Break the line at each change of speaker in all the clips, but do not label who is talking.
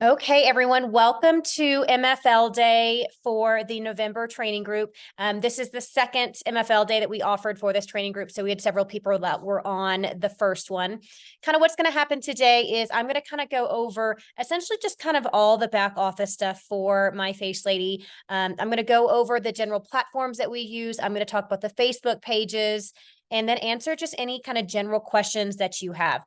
Okay, everyone, welcome to MFL Day for the November training group. This is the second MFL Day that we offered for this training group. So we had several people that were on the first one. Kind of what's going to happen today is I'm going to kind of go over essentially just kind of all the back office stuff for My Face Lady. I'm going to go over the general platforms that we use. I'm going to talk about the Facebook pages and then answer just any kind of general questions that you have.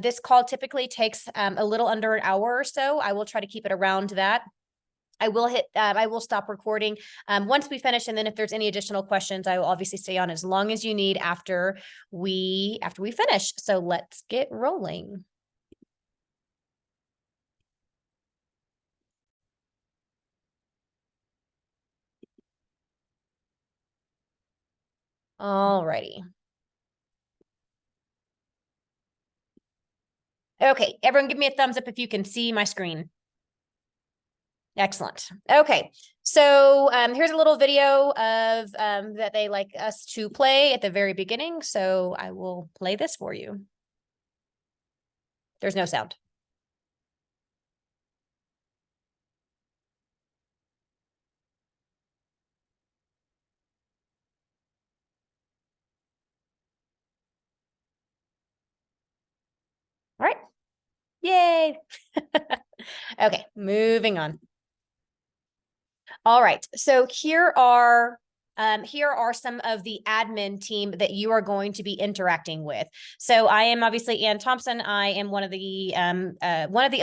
This call typically takes a little under an hour or so. I will try to keep it around that. I will stop recording once we finish. And then if there's any additional questions, I will obviously stay on as long as you need after we finish. So let's get rolling. All righty. Okay, everyone give me a thumbs up if you can see my screen. Excellent. Okay, so here's a little video of that they like us to play at the very beginning. So I will play this for you. There's no sound. All right. Yay. Okay, moving on. All right, so here are some of the admin team that you are going to be interacting with. So I am obviously Ann Thompson. I am one of the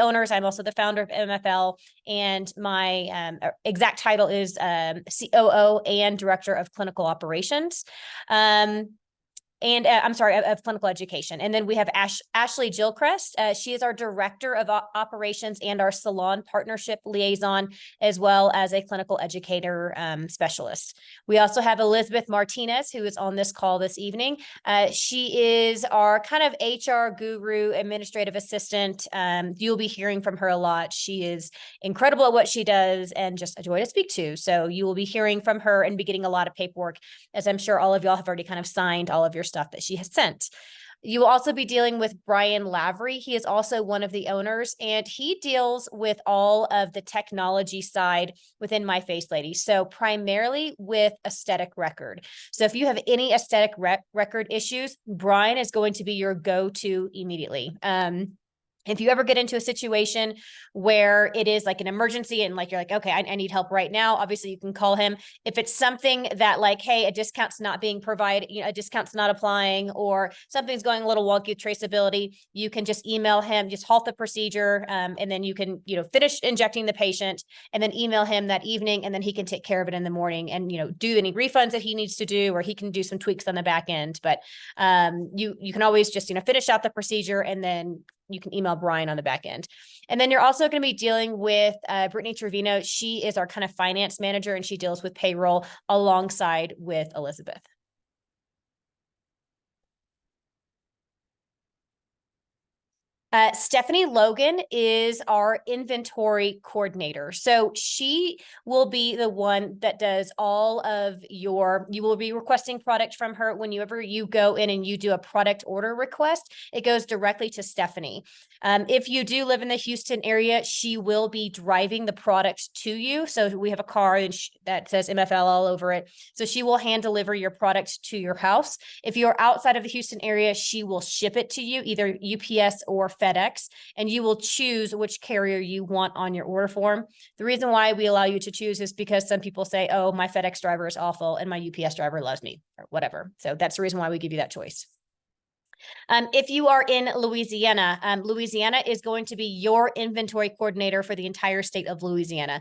owners. I'm also the founder of MFL, and my exact title is COO and Director of Clinical Operations. I'm sorry, of clinical education. And then we have Ashley Gilchrist. She is our director of operations and our salon partnership liaison, as well as a clinical educator specialist. We also have Elizabeth Martinez, who is on this call this evening. She is our kind of HR guru, administrative assistant. You'll be hearing from her a lot. She is incredible at what she does and just a joy to speak to. So you will be hearing from her and be getting a lot of paperwork, as I'm sure all of y'all have already kind of signed all of your stuff that she has sent. You will also be dealing with Brian Lavery. He is also one of the owners, and he deals with all of the technology side within My Face Lady. So primarily with aesthetic record. So if you have any aesthetic record issues, Brian is going to be your go-to immediately. If you ever get into a situation where it is like an emergency and like, you're like, okay, I need help right now. Obviously you can call him. If it's something that like, hey, a discount's not being provided, a discount's not applying, or something's going a little wonky with traceability, you can just email him, just halt the procedure. And then you can, finish injecting the patient and then email him that evening. And then he can take care of it in the morning and, do any refunds that he needs to do, or he can do some tweaks on the back end. But you can always just, finish out the procedure and then you can email Brian on the back end. And then you're also going to be dealing with Brittany Trevino. She is our kind of finance manager, and she deals with payroll alongside with Elizabeth. Stephanie Logan is our inventory coordinator. So she will be the one that does all of you will be requesting product from her. Whenever you go in and you do a product order request, it goes directly to Stephanie. If you do live in the Houston area, she will be driving the product to you. So we have a car that says MFL all over it. So she will hand deliver your product to your house. If you're outside of the Houston area, she will ship it to you, either UPS or FedEx, and you will choose which carrier you want on your order form. The reason why we allow you to choose is because some people say, oh, my FedEx driver is awful and my UPS driver loves me, or whatever. So that's the reason why we give you that choice. If you are in Louisiana, Louisiana is going to be your inventory coordinator for the entire state of Louisiana.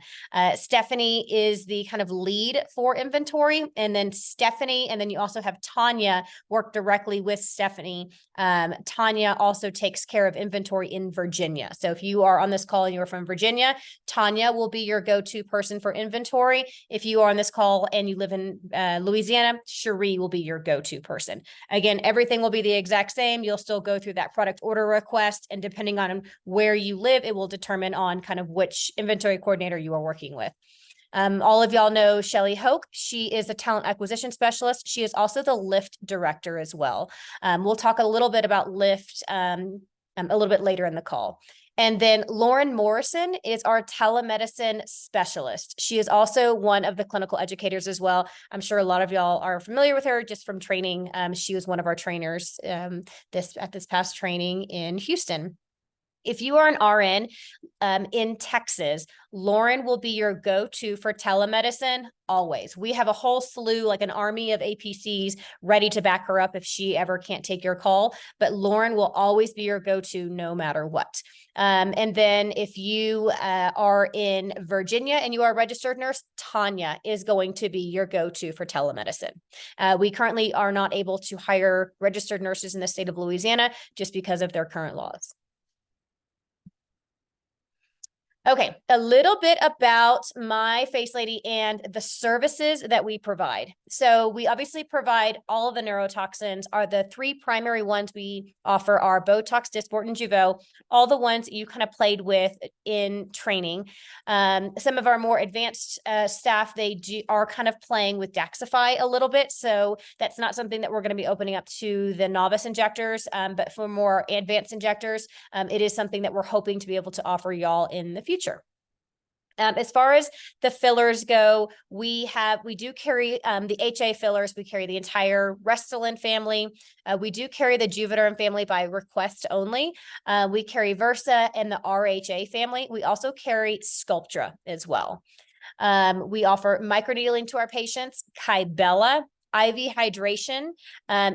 Stephanie is the kind of lead for inventory, and then you also have Tanya work directly with Stephanie. Tanya also takes care of inventory in Virginia. So if you are on this call and you're from Virginia, Tanya will be your go-to person for inventory. If you are on this call and you live in Louisiana, Cherie will be your go-to person. Again, everything will be the exact same. You'll still go through that product order request, and depending on where you live, it will determine on kind of which inventory coordinator you are working with. All of y'all know Shelly Hoke. She is a talent acquisition specialist. She is also the Lyft director as well. We'll talk a little bit about Lyft a little bit later in the call. And then Lauren Morrison is our telemedicine specialist. She is also one of the clinical educators as well. I'm sure a lot of y'all are familiar with her just from training. She was one of our trainers this past training in Houston. If you are an RN in Texas, Lauren will be your go-to for telemedicine always. We have a whole slew, like an army of APCs ready to back her up if she ever can't take your call, but Lauren will always be your go-to no matter what. And then if you are in Virginia and you are a registered nurse, Tanya is going to be your go-to for telemedicine. We currently are not able to hire registered nurses in the state of Louisiana just because of their current laws. Okay, a little bit about my face lady and the services that we provide. So we obviously provide all of the neurotoxins. Are the three primary ones we offer are Botox, Dysport, and Jeuveau, all the ones you kind of played with in training. Some of our more advanced staff, are kind of playing with Daxxify a little bit. So that's not something that we're going to be opening up to the novice injectors, but for more advanced injectors, it is something that we're hoping to be able to offer y'all in the future. As far as the fillers go, we do carry the HA fillers. We carry the entire Restylane family. We do carry the Juvederm family by request only. We carry Versa and the RHA family. We also carry Sculptra as well. We offer microneedling to our patients. Kybella IV hydration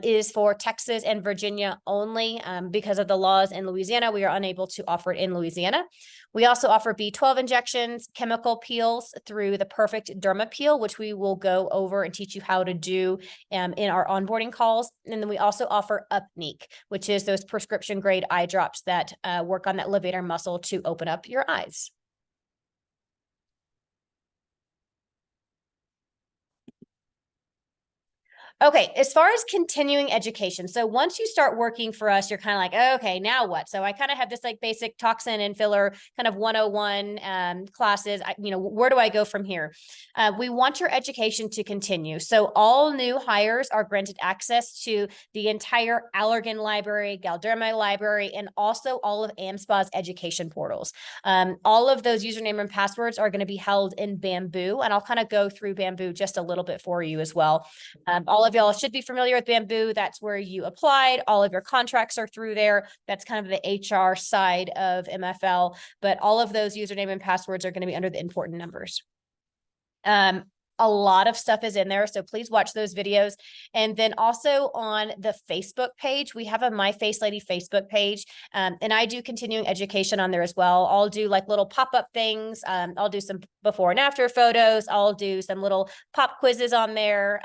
is for Texas and Virginia only. Because of the laws in Louisiana, we are unable to offer it in Louisiana. We also offer B12 injections, chemical peels through the Perfect Derma Peel, which we will go over and teach you how to do in our onboarding calls. And then we also offer Upneek, which is those prescription grade eye drops that work on that levator muscle to open up your eyes. Okay, as far as continuing education, so once you start working for us, you're kind of like, okay, now what? So I kind of have this like basic toxin and filler kind of 101 classes. Where do I go from here? We want your education to continue. So all new hires are granted access to the entire Allergan library, Galderma library, and also all of AmSpa's education portals. All of those username and passwords are going to be held in Bamboo, and I'll kind of go through Bamboo just a little bit for you as well. All of y'all should be familiar with Bamboo. That's where you applied. All of your contracts are through there. That's kind of the HR side of MFL, but all of those username and passwords are going to be under the important numbers. A lot of stuff is in there, so please watch those videos. And then also on the Facebook page, we have a My Face Lady Facebook page, and I do continuing education on there as well. I'll do like little pop-up things. I'll do some before and after photos. I'll do some little pop quizzes on there.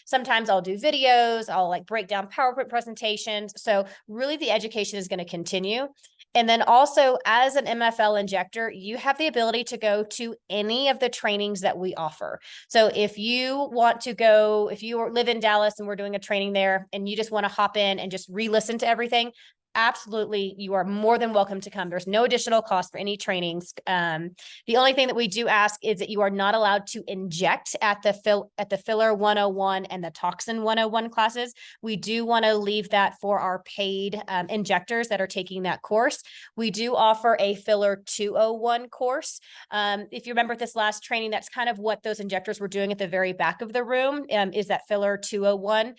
Sometimes I'll do videos. I'll like break down PowerPoint presentations. So really the education is going to continue. And then also as an MFL injector, you have the ability to go to any of the trainings that we offer. So if you want to go, if you live in Dallas and we're doing a training there and you just want to hop in and just re-listen to everything, absolutely, you are more than welcome to come. There's no additional cost for any trainings. The only thing that we do ask is that you are not allowed to inject at the filler 101 and the toxin 101 classes. We do want to leave that for our paid injectors that are taking that course. We do offer a filler 201 course. If you remember this last training, that's kind of what those injectors were doing at the very back of the room, is that filler 201.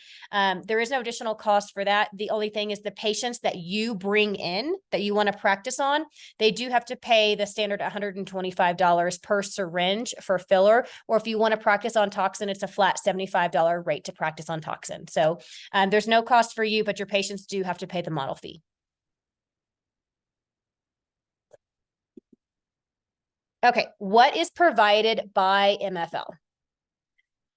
There is no additional cost for that. The only thing is the patients that you bring in that you want to practice on, they do have to pay the standard $125 per syringe for filler, or if you want to practice on toxin, it's a flat $75 rate to practice on toxin. So there's no cost for you, but your patients do have to pay the model fee. Okay, what is provided by MFL?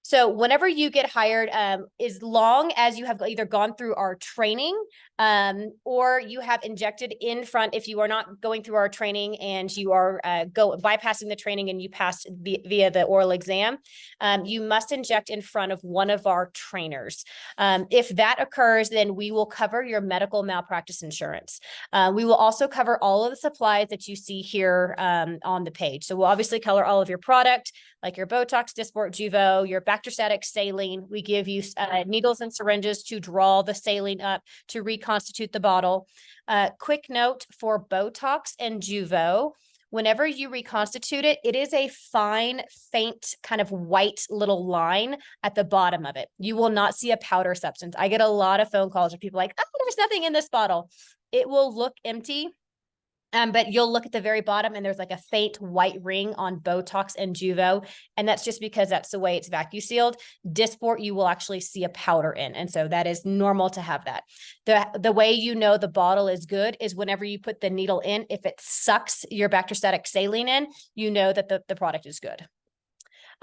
So whenever you get hired, as long as you have either gone through our training or you have injected in front, if you are not going through our training and you are bypassing the training and you passed via the oral exam, you must inject in front of one of our trainers. If that occurs, then we will cover your medical malpractice insurance. We will also cover all of the supplies that you see here on the page. So we'll obviously cover all of your product, like your Botox, Dysport, Jeuveau, your bacteriostatic saline. We give you needles and syringes to draw the saline up to reconstitute the bottle. Quick note for Botox and Jeuveau. Whenever you reconstitute it, it is a fine, faint, kind of white little line at the bottom of it. You will not see a powder substance. I get a lot of phone calls where people are like, oh, there's nothing in this bottle. It will look empty. But you'll look at the very bottom and there's like a faint white ring on Botox and Jeuveau. And that's just because that's the way it's vacuum sealed. Dysport, you will actually see a powder in. And so that is normal to have that. The way you know the bottle is good is whenever you put the needle in, if it sucks your bacteriostatic saline in, you know that the product is good.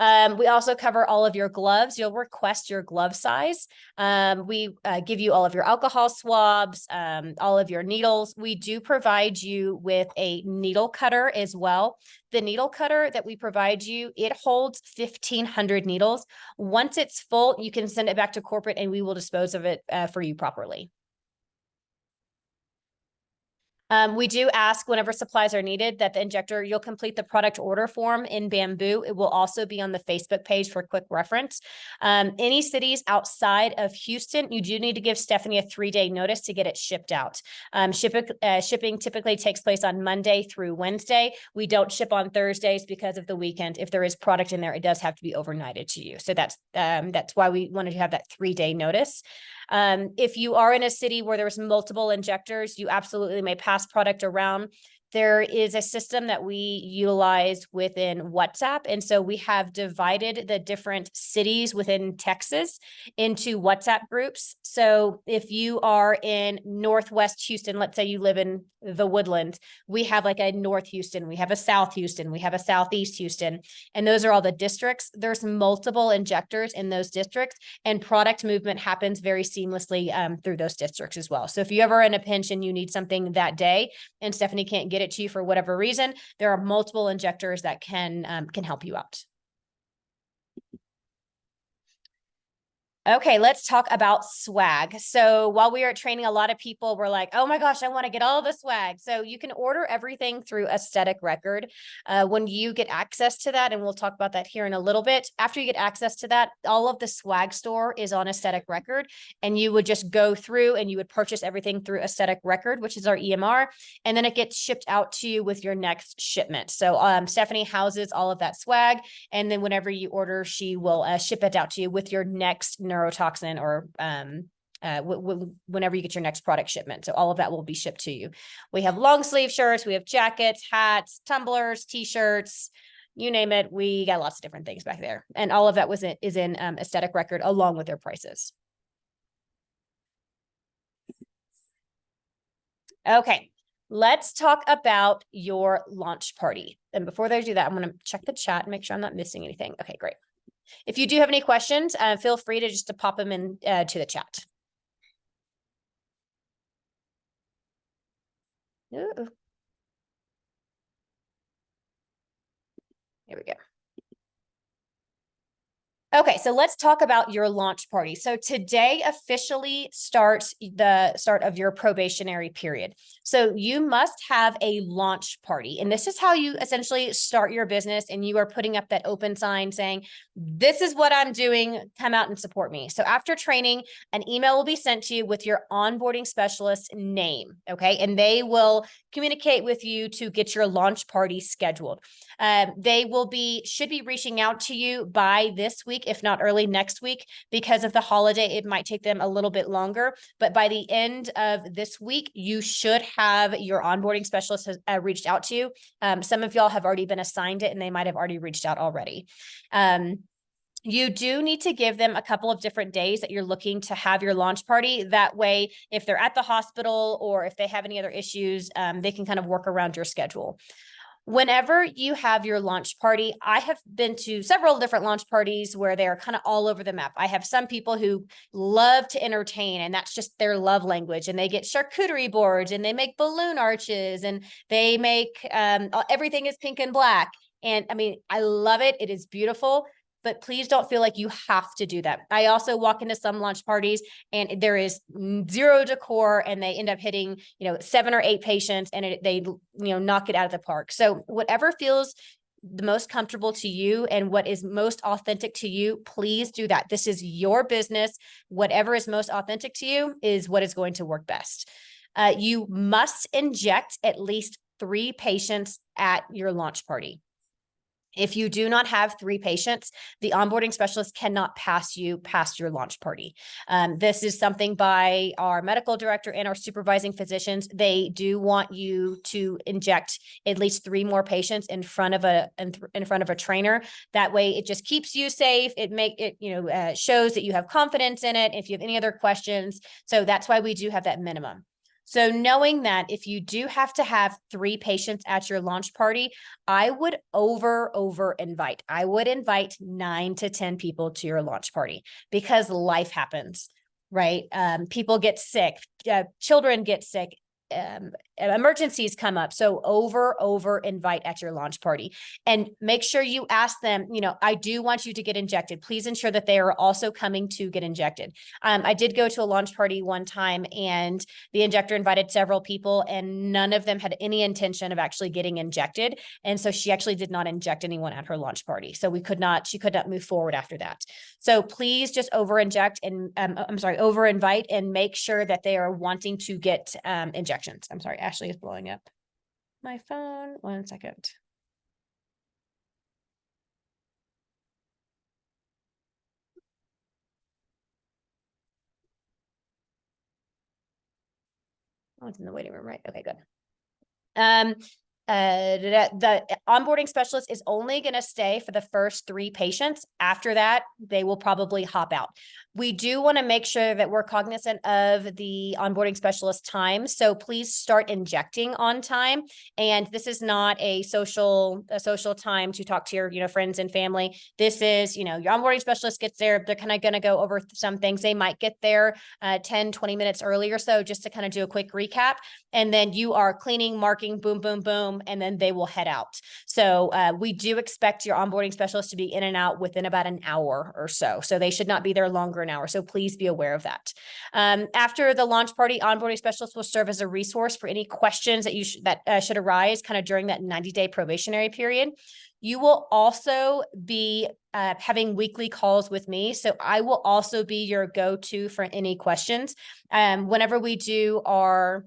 We also cover all of your gloves. You'll request your glove size. We give you all of your alcohol swabs, all of your needles. We do provide you with a needle cutter as well. The needle cutter that we provide you, it holds 1,500 needles. Once it's full, you can send it back to corporate and we will dispose of it for you properly. We do ask whenever supplies are needed that the injector, you'll complete the product order form in Bamboo. It will also be on the Facebook page for quick reference. Any cities outside of Houston, you do need to give Stephanie a 3-day notice to get it shipped out. Shipping typically takes place on Monday through Wednesday. We don't ship on Thursdays because of the weekend. If there is product in there, it does have to be overnighted to you. So that's why we wanted to have that 3-day notice. If you are in a city where there's multiple injectors, you absolutely may pass product around. There is a system that we utilize within WhatsApp. And so we have divided the different cities within Texas into WhatsApp groups. So if you are in Northwest Houston, let's say you live in the Woodlands, we have like a North Houston, we have a South Houston, we have a Southeast Houston, and those are all the districts. There's multiple injectors in those districts and product movement happens very seamlessly through those districts as well. So if you ever are in a pinch and you need something that day and Stephanie can't get it to you for whatever reason, there are multiple injectors that can help you out. Okay, let's talk about swag. So while we are training, a lot of people were like, oh my gosh, I want to get all the swag. So you can order everything through Aesthetic Record. When you get access to that, and we'll talk about that here in a little bit, after you get access to that, all of the swag store is on Aesthetic Record. And you would just go through and you would purchase everything through Aesthetic Record, which is our EMR. And then it gets shipped out to you with your next shipment. So Stephanie houses all of that swag. And then whenever you order, she will ship it out to you with your next neurotoxin or whenever you get your next product shipment. So all of that will be shipped to you. We have long sleeve shirts, we have jackets, hats, tumblers, t-shirts, you name it. We got lots of different things back there. And all of that is in Aesthetic Record along with their prices. Okay, let's talk about your launch party. And before I do that, I'm going to check the chat and make sure I'm not missing anything. Okay, great. If you do have any questions, feel free to just pop them in to the chat. Ooh. Here we go. Okay, so let's talk about your launch party. So today officially starts the start of your probationary period. So you must have a launch party. And this is how you essentially start your business. And you are putting up that open sign saying, this is what I'm doing, come out and support me. So after training, an email will be sent to you with your onboarding specialist name, okay? And they will communicate with you to get your launch party scheduled. They should be reaching out to you by this week, if not early next week. Because of the holiday, it might take them a little bit longer, but by the end of this week, you should have your onboarding specialist reached out to you. Some of y'all have already been assigned it and they might have already reached out already. You do need to give them a couple of different days that you're looking to have your launch party. That way, if they're at the hospital or if they have any other issues, they can kind of work around your schedule. Whenever you have your launch party, I have been to several different launch parties where they are kind of all over the map. I have some people who love to entertain and that's just their love language, and they get charcuterie boards and they make balloon arches and they make everything is pink and black. And I mean, I love it. It is beautiful. But please don't feel like you have to do that. I also walk into some launch parties and there is zero decor and they end up hitting, 7 or 8 patients and they knock it out of the park. So whatever feels the most comfortable to you and what is most authentic to you, please do that. This is your business. Whatever is most authentic to you is what is going to work best. You must inject at least 3 patients at your launch party. If you do not have 3 patients, the onboarding specialist cannot pass you past your launch party. This is something by our medical director and our supervising physicians. They do want you to inject at least 3 more patients in front of a trainer. That way, it just keeps you safe. It shows that you have confidence in it. If you have any other questions, so that's why we do have that minimum. So knowing that if you do have to have 3 patients at your launch party, I would over invite. I would invite 9 to 10 people to your launch party because life happens, right? People get sick, children get sick, emergencies come up. So over invite at your launch party, and make sure you ask them, I do want you to get injected. Please ensure that they are also coming to get injected. I did go to a launch party one time and the injector invited several people and none of them had any intention of actually getting injected. And so she actually did not inject anyone at her launch party. So she could not move forward after that. So please just over invite and make sure that they are wanting to get injections. I'm sorry, Ashley is blowing up my phone. 1 second. Oh, it's in the waiting room, right? Okay, good. The onboarding specialist is only going to stay for the first 3 patients. After that, they will probably hop out. We do want to make sure that we're cognizant of the onboarding specialist time. So please start injecting on time. And this is not a social time to talk to your, friends and family. This is, your onboarding specialist gets there. They're kind of going to go over some things. They might get there 10, 20 minutes early or so, just to kind of do a quick recap. And then you are cleaning, marking, boom, boom, boom, and then they will head out. So we do expect your onboarding specialist to be in and out within about an hour or so. So they should not be there longer an hour. So please be aware of that. After the launch party, onboarding specialist will serve as a resource for any questions that should arise kind of during that 90-day probationary period. You will also be having weekly calls with me. So I will also be your go-to for any questions. Whenever we do our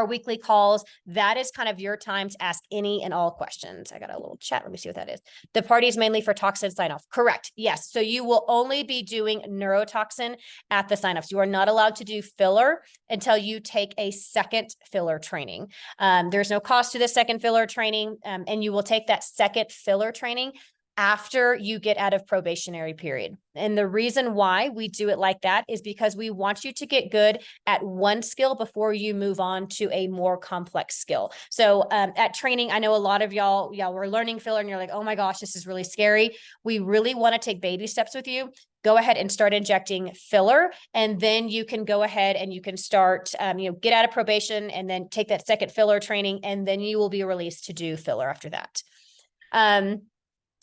weekly calls, that is kind of your time to ask any and all questions. I got a little chat. Let me see what that is. The party is mainly for toxin sign-off. Correct. Yes. So you will only be doing neurotoxin at the sign-offs. You are not allowed to do filler until you take a second filler training. There's no cost to the second filler training, and you will take that second filler training after you get out of probationary period. And the reason why we do it like that is because we want you to get good at one skill before you move on to a more complex skill. So at training, I know a lot of y'all were learning filler and you're like, oh my gosh, this is really scary. We really want to take baby steps with you. Go ahead and start injecting filler. And then you can go ahead and you can start, get out of probation and then take that second filler training. And then you will be released to do filler after that.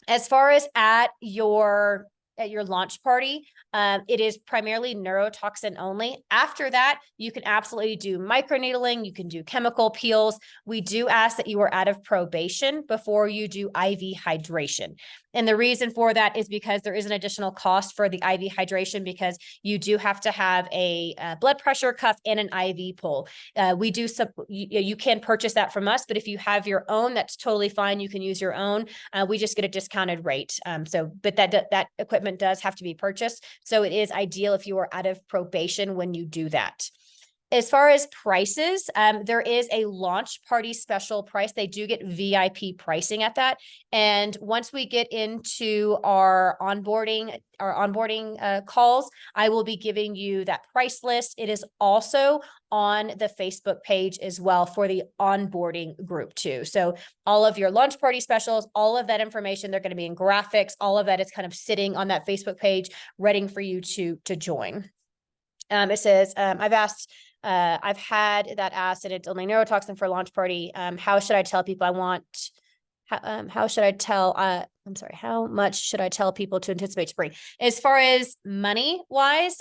As far as at your launch party, it is primarily neurotoxin only. After that, you can absolutely do microneedling. You can do chemical peels. We do ask that you are out of probation before you do IV hydration. And the reason for that is because there is an additional cost for the IV hydration because you do have to have a blood pressure cuff and an IV pull. You can purchase that from us, but if you have your own, that's totally fine. You can use your own. We just get a discounted rate. But that equipment does have to be purchased. So it is ideal if you are out of probation when you do that. As far as prices, there is a launch party special price. They do get VIP pricing at that. And once we get into our onboarding calls, I will be giving you that price list. It is also on the Facebook page as well for the onboarding group too. So all of your launch party specials, all of that information, they're going to be in graphics. All of that is kind of sitting on that Facebook page, ready for you to join. It says, I've had that asked and it's only neurotoxin for launch party. How should I tell people how much should I tell people to anticipate to bring? As far as money wise,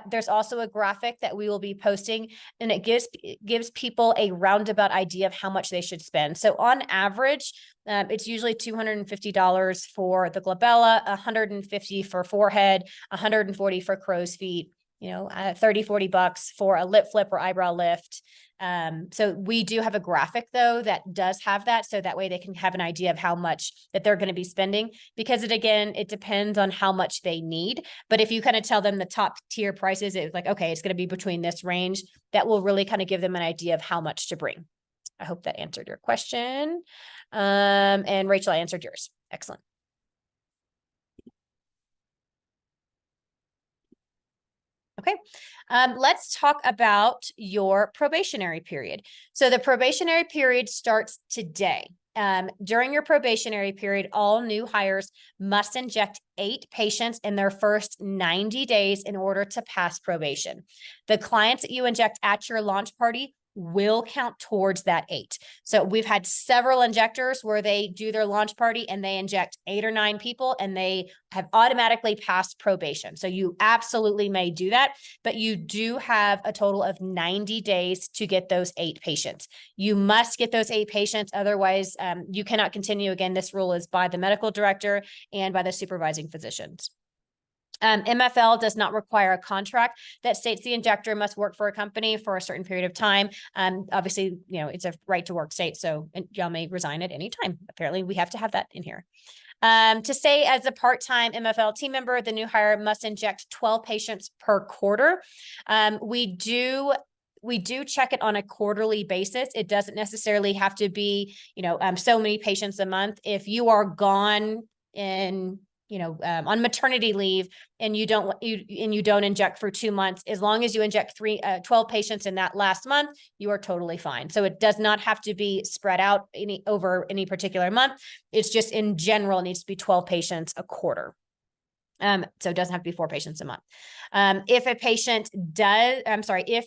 there's also a graphic that we will be posting, and it gives people a roundabout idea of how much they should spend. So on average, it's usually $250 for the glabella, $150 for forehead, $140 for crow's feet, 30, $40 for a lip flip or eyebrow lift. So we do have a graphic though that does have that, so that way they can have an idea of how much that they're going to be spending, because it depends on how much they need. But if you kind of tell them the top tier prices, it's like, okay, it's going to be between this range. That will really kind of give them an idea of how much to bring. I hope that answered your question. And Rachel, I answered yours. Excellent. Okay, let's talk about your probationary period. So the probationary period starts today. During your probationary period, all new hires must inject 8 patients in their first 90 days in order to pass probation. The clients that you inject at your launch party will count towards that 8. So we've had several injectors where they do their launch party and they inject 8 or 9 people and they have automatically passed probation. So you absolutely may do that, but you do have a total of 90 days to get those 8 patients. You must get those 8 patients. Otherwise, you cannot continue. Again, this rule is by the medical director and by the supervising physicians. MFL does not require a contract that states the injector must work for a company for a certain period of time. Obviously, it's a right to work state, so y'all may resign at any time. Apparently, we have to have that in here. To stay as a part-time MFL team member, the new hire must inject 12 patients per quarter. We do check it on a quarterly basis. It doesn't necessarily have to be, so many patients a month. If you are gone in on maternity leave and you don't inject for 2 months, as long as you inject 12 patients in that last month, you are totally fine. So it does not have to be spread out over any particular month. It's just in general, it needs to be 12 patients a quarter. So it doesn't have to be 4 patients a month. If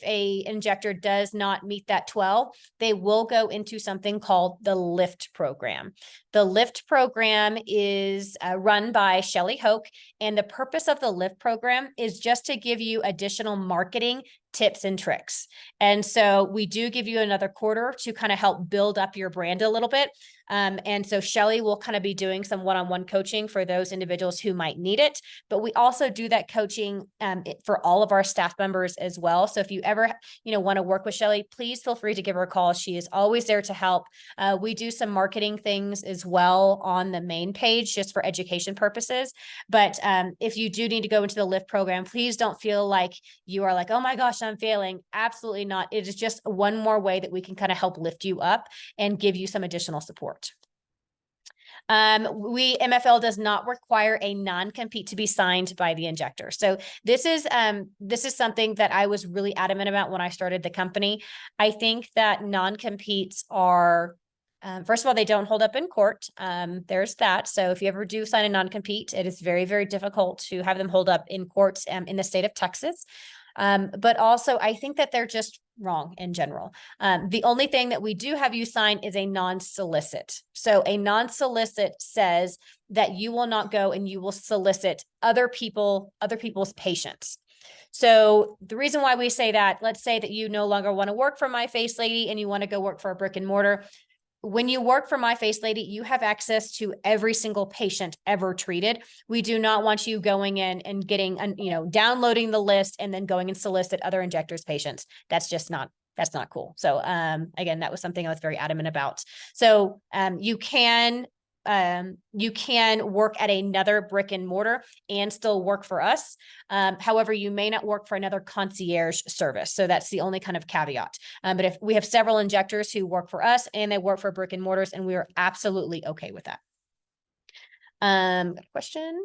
a injector does not meet that 12, they will go into something called the LIFT program. The LIFT program is run by Shelley Hoke, and the purpose of the LIFT program is just to give you additional marketing tips and tricks. And so we do give you another quarter to kind of help build up your brand a little bit. And so Shelley will kind of be doing some one-on-one coaching for those individuals who might need it. But we also do that coaching for all of our staff members as well. So if you ever, want to work with Shelley, please feel free to give her a call. She is always there to help. We do some marketing things as well on the main page just for education purposes. But if you do need to go into the LIFT program, please don't feel like you are like, oh my gosh, I'm failing. Absolutely not. It is just one more way that we can kind of help lift you up and give you some additional support. MFL does not require a non-compete to be signed by the injector. So this is something that I was really adamant about when I started the company. I think that non-competes are, first of all, they don't hold up in court. There's that. So if you ever do sign a non-compete, it is very, very difficult to have them hold up in court in the state of Texas. But also I think that they're just wrong in general. The only thing that we do have you sign is a non-solicit. So a non-solicit says that you will not go and you will solicit other people's patients. So the reason why we say that, let's say that you no longer want to work for My Face Lady and you want to go work for a brick and mortar. When you work for My Face Lady, you have access to every single patient ever treated. We do not want you going in and getting, downloading the list and then going and solicit other injectors' patients. That's not cool. So again, that was something I was very adamant about. So you can work at another brick and mortar and still work for us. However, you may not work for another concierge service. So that's the only kind of caveat. But if we have several injectors who work for us and they work for brick and mortars, and we are absolutely okay with that. Question.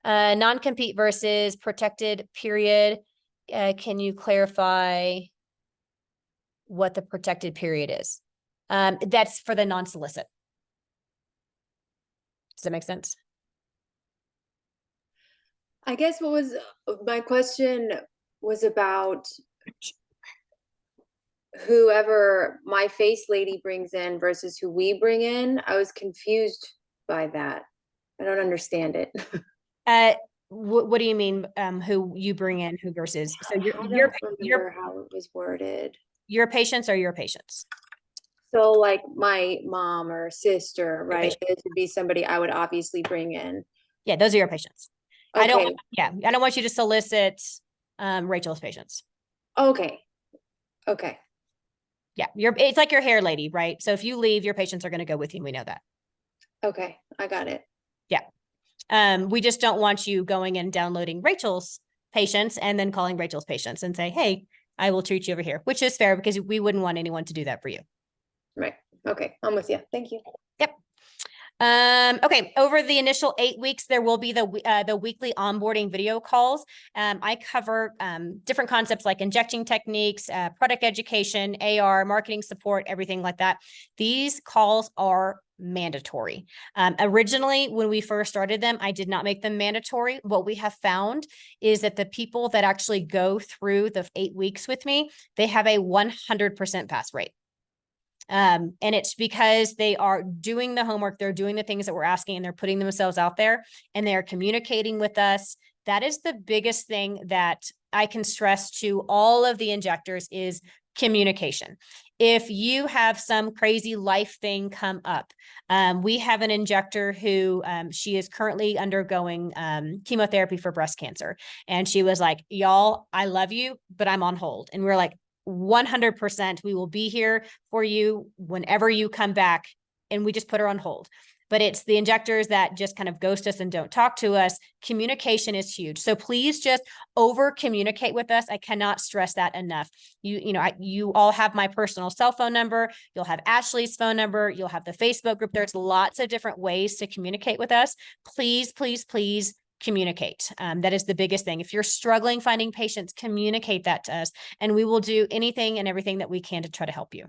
Non-compete versus protected period. Can you clarify what the protected period is? That's for the non-solicit. Does that make sense?
I guess my question was about whoever My Face Lady brings in versus who we bring in. I was confused by that. I don't understand it.
What do you mean, who you bring in, who versus? So
I don't remember how it was worded.
your patients are your patients.
So like my mom or sister,
Your
right?
patient.
This would be somebody I would obviously bring in.
Yeah, those are your patients.
Okay.
I don't want you to solicit Rachel's patients.
Okay. Okay.
Yeah, it's like your hair lady, right? So if you leave, your patients are going to go with you. We know that.
Okay. I got it.
Yeah. We just don't want you going and downloading Rachel's patients and then calling Rachel's patients and say, hey, I will treat you over here, which is fair because we wouldn't want anyone to do that for you.
Right. Okay. I'm with you. Thank you.
Yep. Okay, over the initial 8 weeks, there will be the weekly onboarding video calls. I cover different concepts like injecting techniques, product education, AR, marketing support, everything like that. These calls are mandatory. Originally, when we first started them, I did not make them mandatory. What we have found is that the people that actually go through the 8 weeks with me, they have a 100% pass rate. And it's because they are doing the homework, they're doing the things that we're asking, and they're putting themselves out there, and they're communicating with us. That is the biggest thing that I can stress to all of the injectors is communication. If you have some crazy life thing come up, we have an injector who she is currently undergoing chemotherapy for breast cancer. And she was like, y'all, I love you, but I'm on hold. And we're like, 100%, we will be here for you whenever you come back. And we just put her on hold. But it's the injectors that just kind of ghost us and don't talk to us. Communication is huge. So please just over communicate with us. I cannot stress that enough. You all have my personal cell phone number. You'll have Ashley's phone number. You'll have the Facebook group. There's lots of different ways to communicate with us. Please, please, please communicate. That is the biggest thing. If you're struggling finding patients, communicate that to us, and we will do anything and everything that we can to try to help you.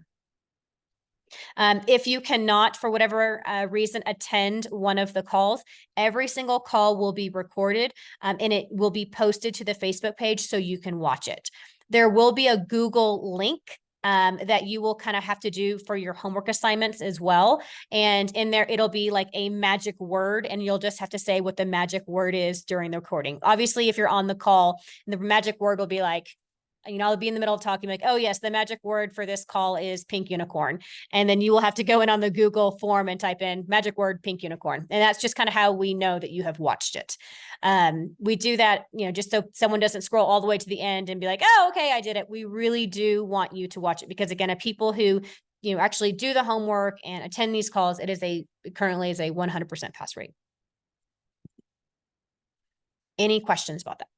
If you cannot, for whatever reason, attend one of the calls, every single call will be recorded and it will be posted to the Facebook page so you can watch it. There will be a Google link that you will kind of have to do for your homework assignments as well. And in there, it'll be like a magic word, and you'll just have to say what the magic word is during the recording. Obviously, if you're on the call, the magic word will be like, I'll be in the middle of talking like, oh yes, the magic word for this call is pink unicorn. And then you will have to go in on the Google form and type in magic word, pink unicorn. And that's just kind of how we know that you have watched it. We do that, just so someone doesn't scroll all the way to the end and be like, oh, okay, I did it. We really do want you to watch it because again, people who, actually do the homework and attend these calls, currently is a 100% pass rate. Any questions about that?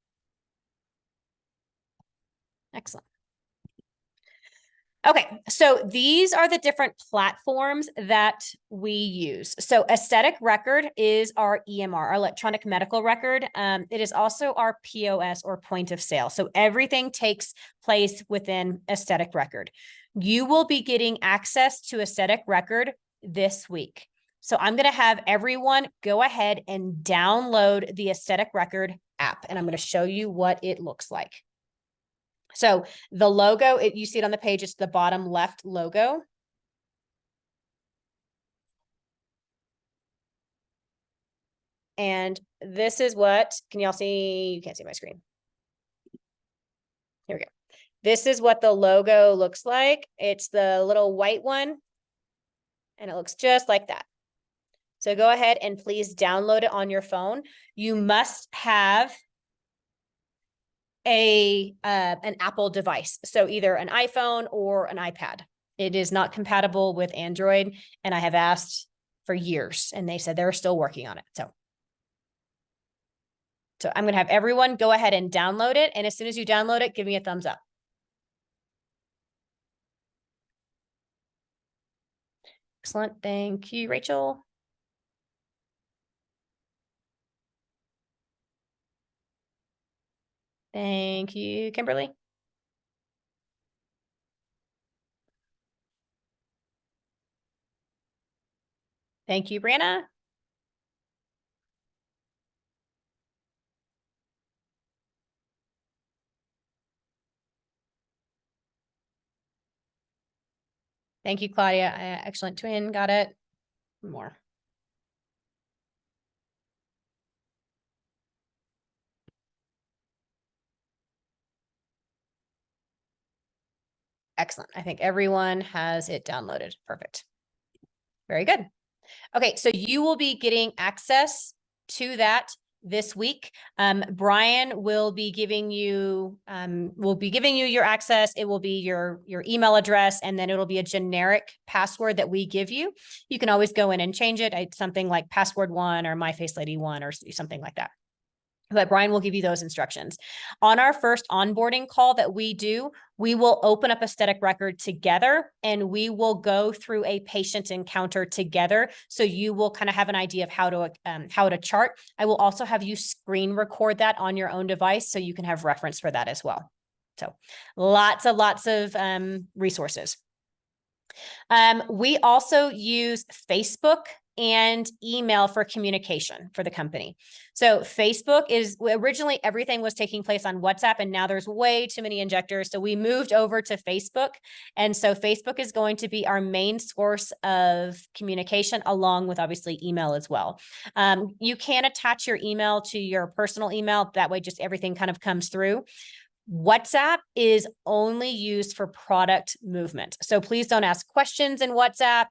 Excellent. Okay, so these are the different platforms that we use. So aesthetic record is our EMR, our electronic medical record. It is also our POS or point of sale. So everything takes place within aesthetic record. You will be getting access to aesthetic record this week. So I'm going to have everyone go ahead and download the aesthetic record app, and I'm going to show you what it looks like. So the logo, you see it on the page, it's the bottom left logo. And this is what, can y'all see? You can't see my screen. Here we go. This is what the logo looks like. It's the little white one, and it looks just like that. So go ahead and please download it on your phone. You must have an Apple device. So either an iPhone or an iPad. It is not compatible with Android. And I have asked for years and they said they're still working on it. So I'm going to have everyone go ahead and download it. And as soon as you download it, give me a thumbs up. Excellent. Thank you, Rachel. Thank you, Kimberly. Thank you, Brianna. Thank you, Claudia. Excellent twin. Got it. More. Excellent. I think everyone has it downloaded. Perfect. Very good. Okay, so you will be getting access to that this week. Brian will be giving you your access. It will be your email address, and then it'll be a generic password that we give you. You can always go in and change it. Something like password 1 or my face lady 1 or something like that. But Brian will give you those instructions. On our first onboarding call that we do, we will open up a static record together and we will go through a patient encounter together. So you will kind of have an idea of how to chart. I will also have you screen record that on your own device so you can have reference for that as well. So lots of resources. We also use Facebook and email for communication for the company. So Facebook is originally everything was taking place on WhatsApp, and now there's way too many injectors. So we moved over to Facebook. And so Facebook is going to be our main source of communication, along with obviously email as well. You can attach your email to your personal email. That way, just everything kind of comes through. WhatsApp is only used for product movement. So please don't ask questions in WhatsApp.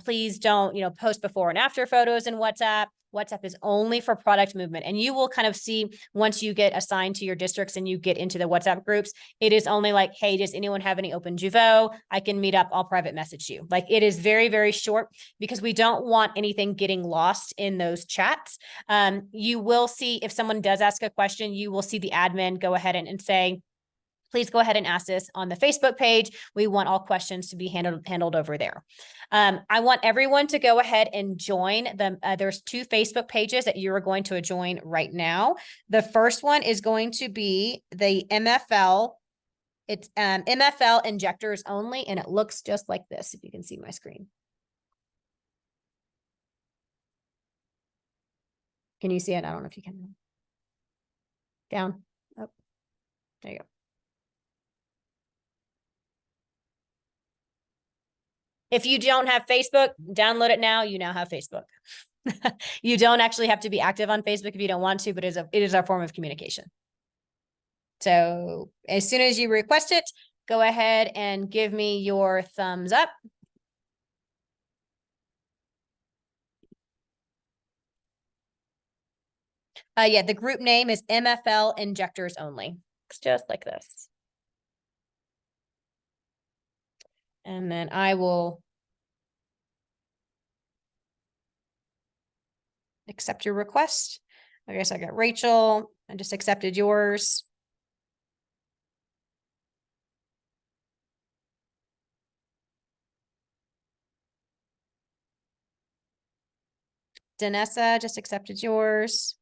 Please don't, post before and after photos in WhatsApp. WhatsApp is only for product movement. And you will kind of see once you get assigned to your districts and you get into the WhatsApp groups, it is only like, hey, does anyone have any open Juvo? I can meet up. I'll private message you. Like, it is very, very short because we don't want anything getting lost in those chats. You will see if someone does ask a question, you will see the admin go ahead and say, please go ahead and ask this on the Facebook page. We want all questions to be handled over there. I want everyone to go ahead and join them. There's 2 Facebook pages that you are going to join right now. The first one is going to be the MFL. It's MFL injectors only, and it looks just like this, if you can see my screen. Can you see it? I don't know if you can. Down. Oh, there you go. If you don't have Facebook, download it now. You now have Facebook. You don't actually have to be active on Facebook if you don't want to, but it is our form of communication. So as soon as you request it, go ahead and give me your thumbs up. Yeah, the group name is MFL Injectors Only. It's just like this. And then I will accept your request. I guess I got Rachel. I just accepted yours. Danessa just accepted yours.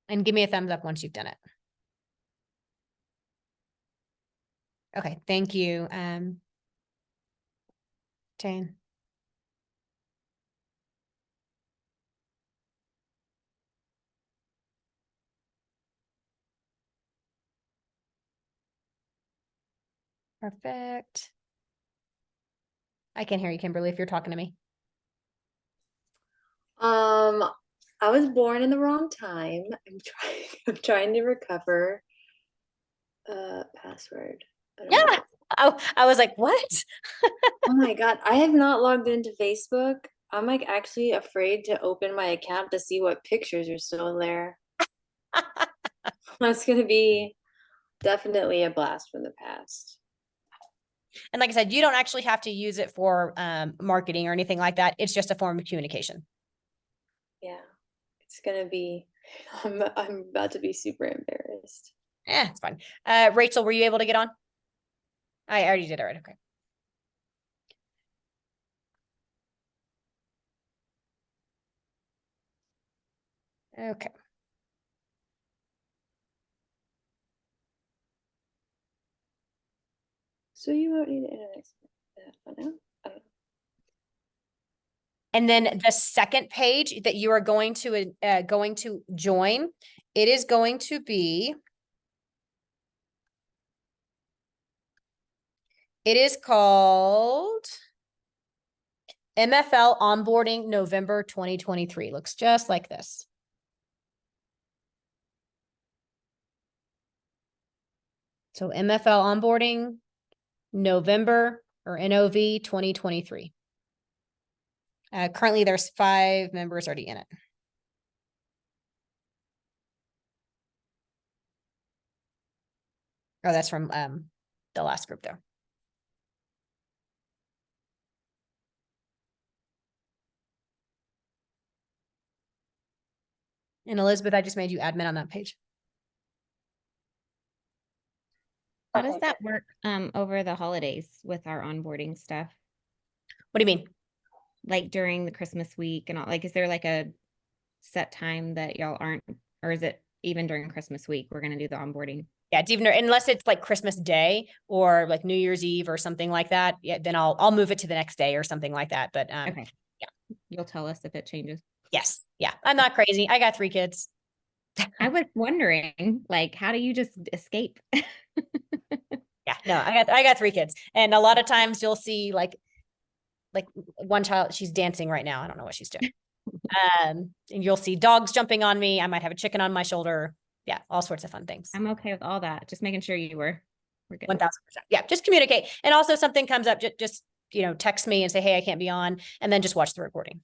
And give me a thumbs up once you've done it. Okay, thank you. Jane. Perfect. I can hear you, Kimberly, if you're talking to me.
I was born in the wrong time. I'm trying to recover. Password.
Yeah. I was like, what?
Oh my God. I have not logged into Facebook. I'm like actually afraid to open my account to see what pictures are still there. That's gonna be definitely a blast from the past.
And like I said, you don't actually have to use it for marketing or anything like that. It's just a form of communication.
Yeah. It's gonna be I'm about to be super embarrassed.
It's fine. Rachel, were you able to get on? I already did. All right. Okay. Okay.
So you won't need internet for now? Oh.
And then the second page that you are going to join, it is going to be, it is called MFL Onboarding November 2023. Looks just like this. So MFL Onboarding November or NOV 2023. Currently there's 5 members already in it. Oh, that's from the last group there. And Elizabeth, I just made you admin on that page.
How does that work over the holidays with our onboarding stuff?
What do you mean?
Like during the Christmas week and all, like, is there like a set time that y'all aren't, or is it even during Christmas week, we're gonna do the onboarding?
Yeah, it's even unless it's like Christmas Day or like New Year's Eve or something like that. Yeah, then I'll move it to the next day or something like that. But
Okay. Yeah. You'll tell us if it changes.
yes, yeah, I'm not crazy. I got 3 kids.
I was wondering, like, how do you just escape?
Yeah, no, I got 3 kids, and a lot of times you'll see like one child, she's dancing right now. I don't know what she's doing. And you'll see dogs jumping on me. I might have a chicken on my shoulder. Yeah, all sorts of fun things.
I'm okay with all that. Just making sure we're good.
1000%. Yeah, just communicate. And also something comes up, just text me and say, hey, I can't be on, and then just watch the recording.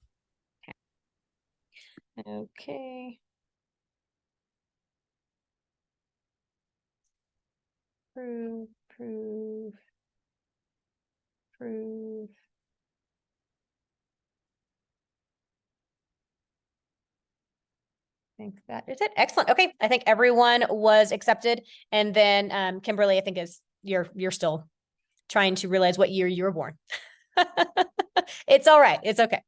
Okay. Prove. I think that is it. Excellent. Okay. I think everyone was accepted. And then Kimberly, I think you're still trying to realize what year you were born. It's all right. It's okay.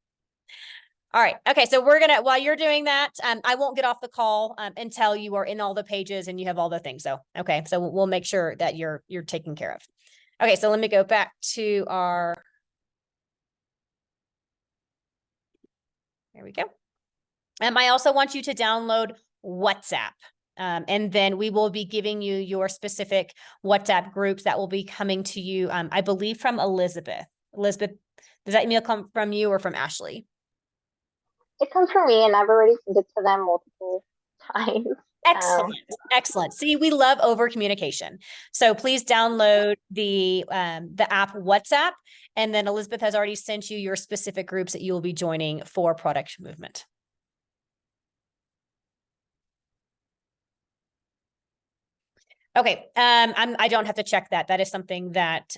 All right. Okay. So while you're doing that, I won't get off the call until you are in all the pages and you have all the things. So, okay. So we'll make sure that you're taken care of. Okay. So let me go back to there we go. I also want you to download WhatsApp. And then we will be giving you your specific WhatsApp groups that will be coming to you, I believe from Elizabeth. Elizabeth, does that email come from you or from Ashley?
It comes from me, and I've already sent it to them multiple times.
Excellent. Excellent. See, we love over communication. So please download the app WhatsApp. And then Elizabeth has already sent you your specific groups that you will be joining for product movement. Okay. I don't have to check that. That is something that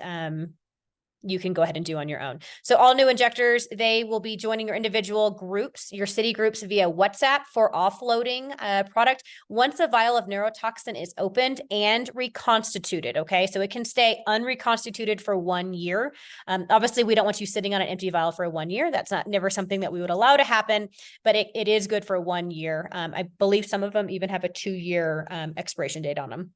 you can go ahead and do on your own. So all new injectors, they will be joining your individual groups, your city groups via WhatsApp for offloading product once a vial of neurotoxin is opened and reconstituted. Okay. So it can stay unreconstituted for 1 year. Obviously we don't want you sitting on an empty vial for 1 year. That's never something that we would allow to happen, but it is good for 1 year. I believe some of them even have a 2-year expiration date on them.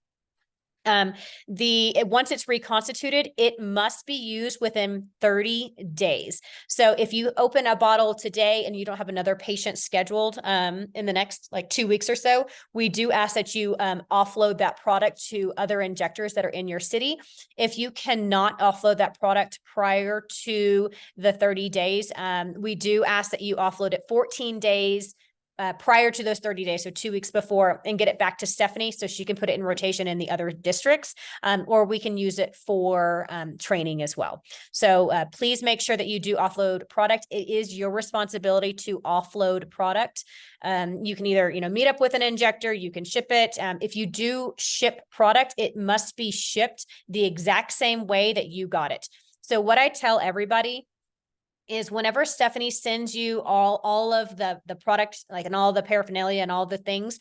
Once it's reconstituted, it must be used within 30 days. So if you open a bottle today and you don't have another patient scheduled in the next like 2 weeks or so, we do ask that you offload that product to other injectors that are in your city. If you cannot offload that product prior to the 30 days, we do ask that you offload it 14 days prior to those 30 days, so 2 weeks before, and get it back to Stephanie so she can put it in rotation in the other districts, or we can use it for training as well. So please make sure that you do offload product. It is your responsibility to offload product. You can either, meet up with an injector, you can ship it. If you do ship product, it must be shipped the exact same way that you got it. So what I tell everybody is whenever Stephanie sends you all of the products, like, and all the paraphernalia and all the things,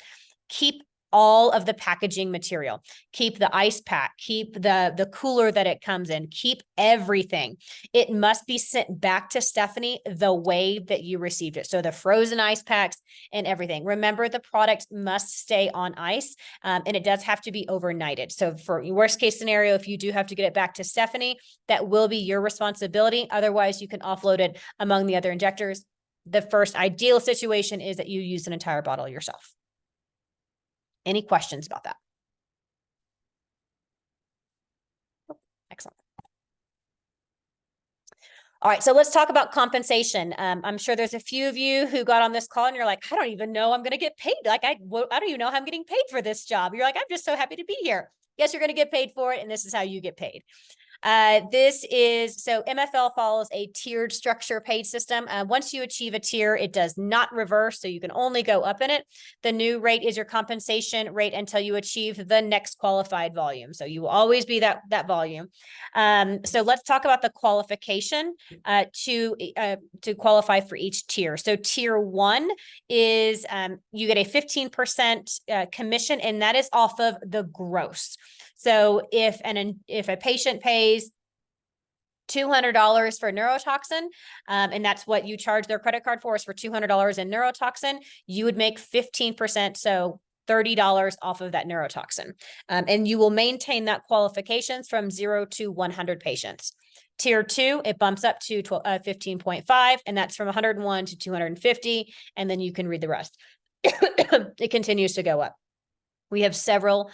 keep all of the packaging material. Keep the ice pack, keep the cooler that it comes in, keep everything. It must be sent back to Stephanie the way that you received it. So the frozen ice packs and everything. Remember, the product must stay on ice, and it does have to be overnighted. So for worst case scenario, if you do have to get it back to Stephanie, that will be your responsibility. Otherwise, you can offload it among the other injectors. The first ideal situation is that you use an entire bottle yourself. Any questions about that? Excellent. All right, so let's talk about compensation. I'm sure there's a few of you who got on this call and you're like, I don't even know I'm going to get paid. Like, I don't even know how I'm getting paid for this job. You're like, I'm just so happy to be here. Yes, you're going to get paid for it, and this is how you get paid. So MFL follows a tiered structure paid system. Once you achieve a tier, it does not reverse, so you can only go up in it. The new rate is your compensation rate until you achieve the next qualified volume. So you will always be that volume. So let's talk about the qualification to qualify for each tier. So tier 1 is you get a 15% commission, and that is off of the gross. So if a patient pays $200 for neurotoxin, and that's what you charge their credit card for, is for $200 in neurotoxin, you would make 15%, so $30 off of that neurotoxin. And you will maintain that qualifications from 0 to 100 patients. Tier 2, it bumps up to 15.5, and that's from 101 to 250, and then you can read the rest. It continues to go up. We have several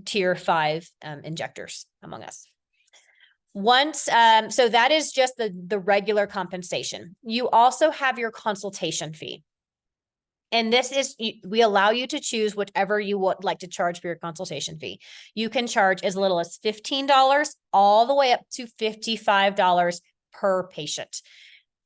tier 5 injectors among us. So that is just the regular compensation. You also have your consultation fee. And this is, we allow you to choose whatever you would like to charge for your consultation fee. You can charge as little as $15 all the way up to $55 per patient.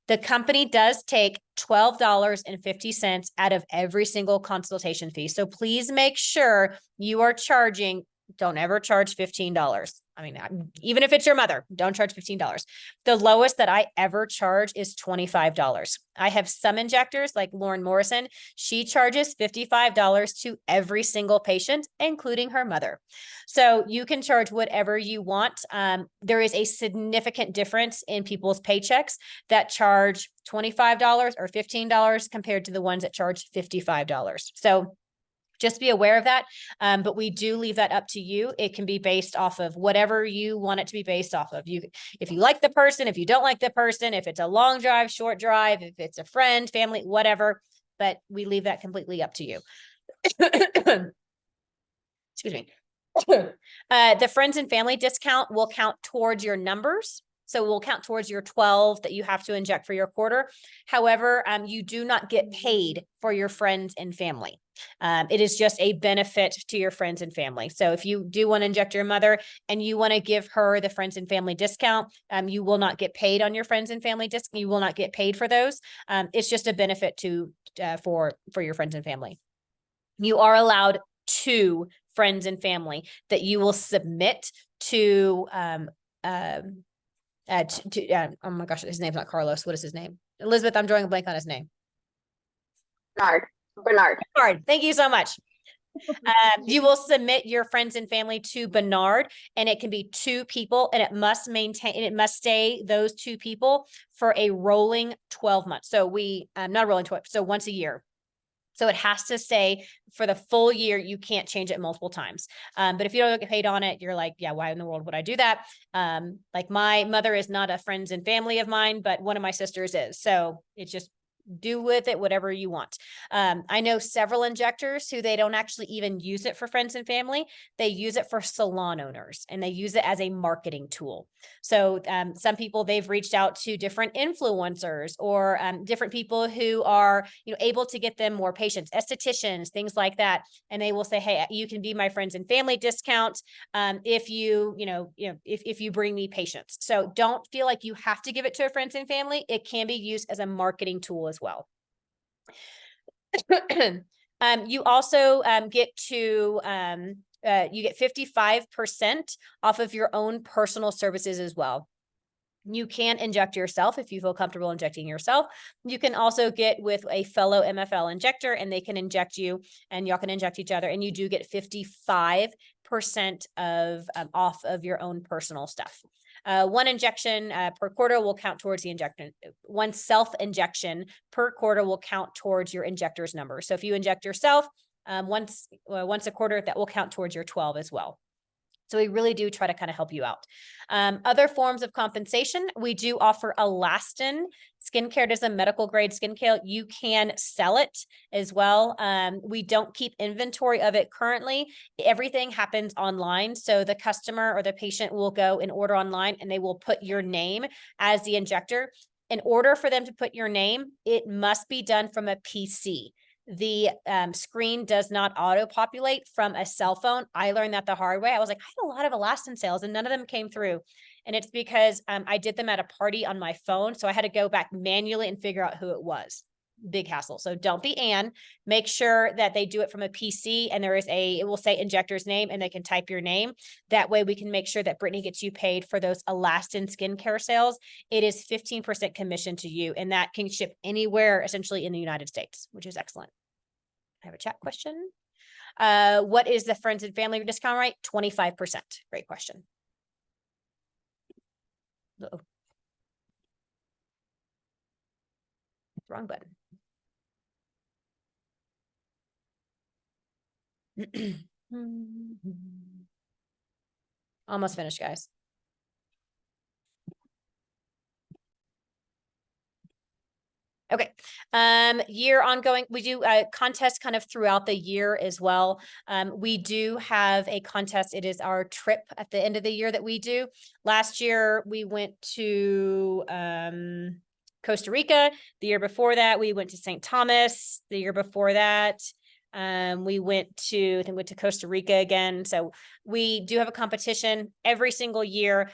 The company does take $12.50 out of every single consultation fee. So please make sure you are charging, don't ever charge $15. I mean, even if it's your mother, don't charge $15. The lowest that I ever charge is $25. I have some injectors like Lauren Morrison. She charges $55 to every single patient, including her mother. So you can charge whatever you want. There is a significant difference in people's paychecks that charge $25 or $15 compared to the ones that charge $55. So just be aware of that. But we do leave that up to you. It can be based off of whatever you want it to be based off of. If you like the person, if you don't like the person, if it's a long drive, short drive, if it's a friend, family, whatever, but we leave that completely up to you. Excuse me. The friends and family discount will count towards your numbers. So we'll count towards your 12 that you have to inject for your quarter. However, you do not get paid for your friends and family. It is just a benefit to your friends and family. So if you do want to inject your mother and you want to give her the friends and family discount, you will not get paid on your friends and family discount. You will not get paid for those. It's just a benefit for your friends and family. You are allowed 2 friends and family that you will submit to, oh my gosh, his name's not Carlos. What is his name? Elizabeth, I'm drawing a blank on his name.
Bernard.
Thank you so much. You will submit your friends and family to Bernard, and it can be 2 people, and it must stay those 2 people for a rolling 12 months. So not rolling 12, so once a year. So it has to stay for the full year. You can't change it multiple times. But if you don't get paid on it, you're like, yeah, why in the world would I do that? Like my mother is not a friends and family of mine, but one of my sisters is. So it's just do with it whatever you want. I know several injectors who they don't actually even use it for friends and family. They use it for salon owners, and they use it as a marketing tool. So some people, they've reached out to different influencers or different people who are able to get them more patients, estheticians, things like that. And they will say, hey, you can be my friends and family discount if you bring me patients. So don't feel like you have to give it to a friends and family. It can be used as a marketing tool as well. You also get 55% off of your own personal services as well. You can inject yourself if you feel comfortable injecting yourself. You can also get with a fellow MFL injector and they can inject you and y'all can inject each other, and you do get 55% of off of your own personal stuff. One injection per quarter will count towards the injection. One self-injection per quarter will count towards your injector's number. So if you inject yourself once a quarter, that will count towards your 12 as well. So we really do try to kind of help you out. Other forms of compensation, we do offer elastin skincare. It is a medical grade skincare. You can sell it as well. We don't keep inventory of it currently. Everything happens online. So the customer or the patient will go and order online and they will put your name as the injector. In order for them to put your name, it must be done from a PC. The screen does not auto-populate from a cell phone. I learned that the hard way. I was like, I had a lot of elastin sales and none of them came through. And it's because I did them at a party on my phone. So I had to go back manually and figure out who it was. Big hassle. So don't be Ann. Make sure that they do it from a PC and it will say injector's name and they can type your name. That way we can make sure that Brittany gets you paid for those elastin skincare sales. It is 15% commission to you, and that can ship anywhere essentially in the United States, which is excellent. I have a chat question. What is the friends and family discount rate? 25%. Great question. Uh-oh. Wrong button. Almost finished, guys. Okay. Year ongoing. We do contests kind of throughout the year as well. We do have a contest. It is our trip at the end of the year that we do. Last year we went to Costa Rica. The year before that, we went to St. Thomas. The year before that, we went to Costa Rica again. So we do have a competition every single year.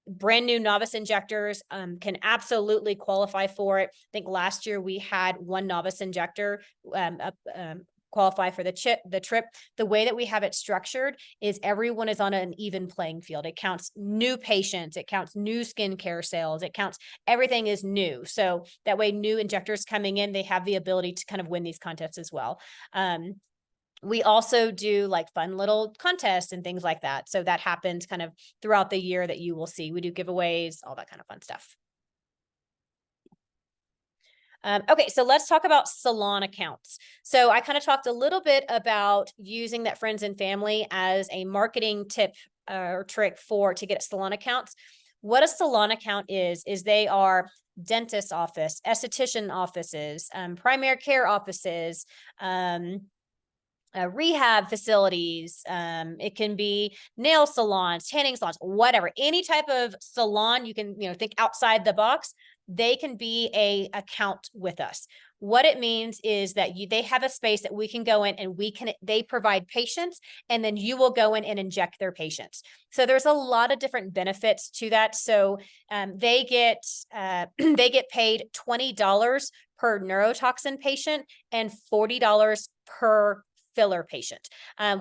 Brand new novice injectors can absolutely qualify for it. I think last year we had one novice injector qualify for the trip. The way that we have it structured is everyone is on an even playing field. It counts new patients, it counts new skincare sales, it counts everything is new. So that way new injectors coming in, they have the ability to kind of win these contests as well. We also do like fun little contests and things like that. So that happens kind of throughout the year that you will see. We do giveaways, all that kind of fun stuff. Okay, so let's talk about salon accounts. So I kind of talked a little bit about using that friends and family as a marketing tip or trick to get salon accounts. What a salon account is they are dentist office, esthetician offices, primary care offices, rehab facilities. It can be nail salons, tanning salons, whatever, any type of salon you can, think outside the box, they can be a account with us. What it means is that they have a space that we can go in and they provide patients, and then you will go in and inject their patients. So there's a lot of different benefits to that. So they get paid $20 per neurotoxin patient and $40 per filler patient.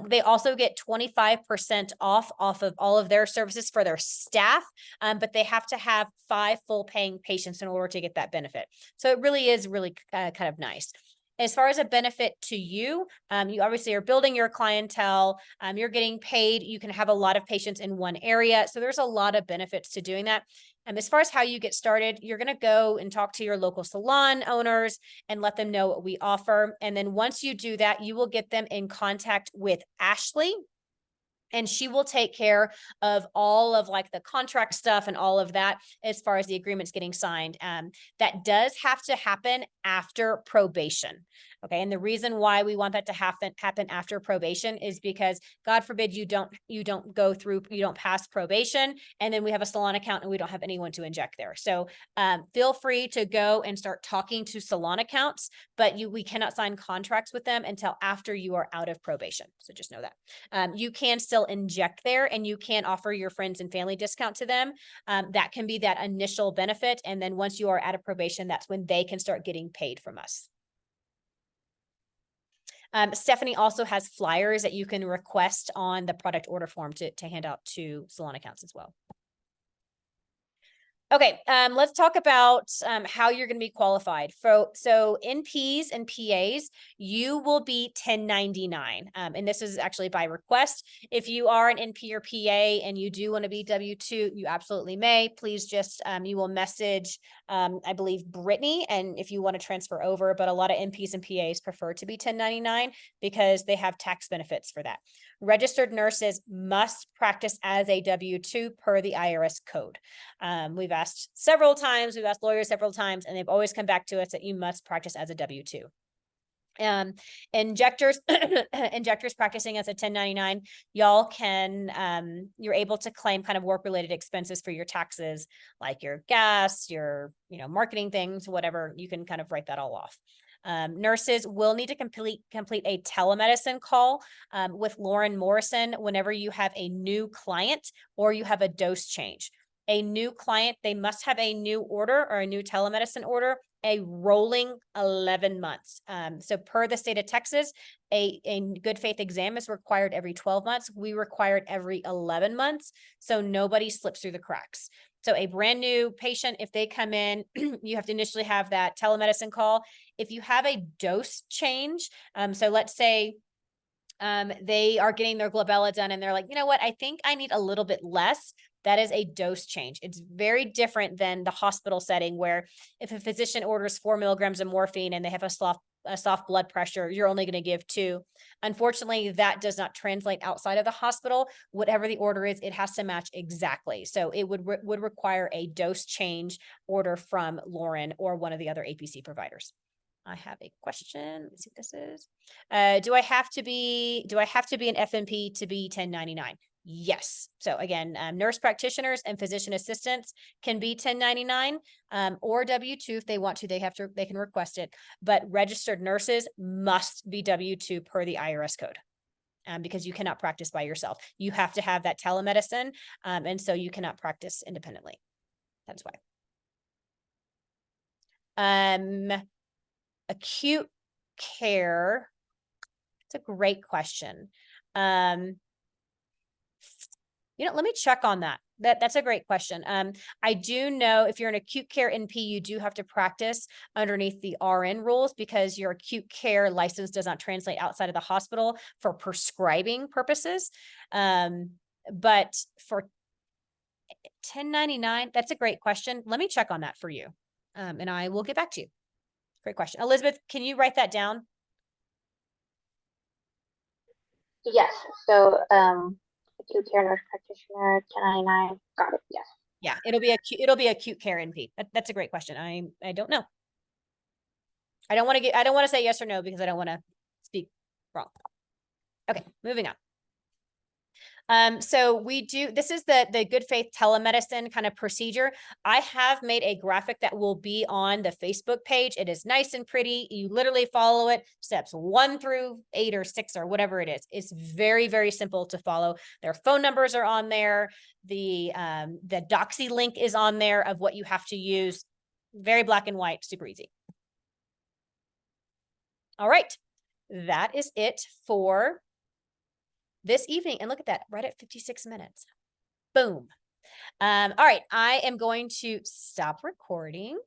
They also get 25% off of all of their services for their staff, but they have to have 5 full paying patients in order to get that benefit. So it really is kind of nice. As far as a benefit to you, you obviously are building your clientele, you're getting paid, you can have a lot of patients in one area. So there's a lot of benefits to doing that. As far as how you get started, you're going to go and talk to your local salon owners and let them know what we offer. And then once you do that, you will get them in contact with Ashley. And she will take care of all of like the contract stuff and all of that as far as the agreements getting signed. That does have to happen after probation. Okay. And the reason why we want that to happen after probation is because God forbid you don't pass probation, and then we have a salon account and we don't have anyone to inject there. So feel free to go and start talking to salon accounts, but we cannot sign contracts with them until after you are out of probation. So just know that. You can still inject there, and you can offer your friends and family discount to them. That can be that initial benefit. And then once you are out of probation, that's when they can start getting paid from us. Stephanie also has flyers that you can request on the product order form to hand out to salon accounts as well. Okay, let's talk about how you're going to be qualified. So NPs and PAs, you will be 1099. And this is actually by request. If you are an NP or PA and you do want to be W-2, you absolutely may. Please just, you will message, I believe, Brittany, and if you want to transfer over, but a lot of NPs and PAs prefer to be 1099 because they have tax benefits for that. Registered nurses must practice as a W-2 per the IRS code. We've asked several times, we've asked lawyers several times, and they've always come back to us that you must practice as a W-2. Injectors, injectors practicing as a 1099, y'all can, you're able to claim kind of work-related expenses for your taxes, like your gas, your, marketing things, whatever, you can kind of write that all off. Nurses will need to complete a telemedicine call with Lauren Morrison whenever you have a new client or you have a dose change. A new client, they must have a new order or a new telemedicine order, a rolling 11 months. So per the state of Texas, a good faith exam is required every 12 months. We require it every 11 months. So nobody slips through the cracks. So a brand new patient, if they come in, you have to initially have that telemedicine call. If you have a dose change, so let's say they are getting their glabella done and they're like, you know what, I think I need a little bit less. That is a dose change. It's very different than the hospital setting where if a physician orders 4 milligrams of morphine and they have a soft blood pressure, you're only going to give 2. Unfortunately, that does not translate outside of the hospital. Whatever the order is, it has to match exactly. So it would require a dose change order from Lauren or one of the other APC providers. I have a question. Let's see what this is. Do I have to be an FNP to be 1099? Yes. So again, nurse practitioners and physician assistants can be 1099 or W-2 if they want to. They can request it. But registered nurses must be W-2 per the IRS code. Because you cannot practice by yourself. You have to have that telemedicine, and so you cannot practice independently. That's why. Acute care. It's a great question. Let me check on that. That's a great question. I do know if you're an acute care NP, you do have to practice underneath the RN rules because your acute care license does not translate outside of the hospital for prescribing purposes. But for 1099, that's a great question. Let me check on that for you. And I will get back to you. Great question. Elizabeth, can you write that down?
Yes. So, acute care nurse practitioner, 1099. Got it. Yes.
Yeah, it'll be acute care NP. That's a great question. I don't know. I don't want to say yes or no because I don't want to speak wrong. Okay, moving on. So this is the good faith telemedicine kind of procedure. I have made a graphic that will be on the Facebook page. It is nice and pretty. You literally follow it, steps 1 through 8 or 6 or whatever it is. It's very, very simple to follow. Their phone numbers are on there. The Doxy link is on there of what you have to use. Very black and white, super easy. All right, that is it for this evening. And look at that, right at 56 minutes. Boom. All right, I am going to stop recording.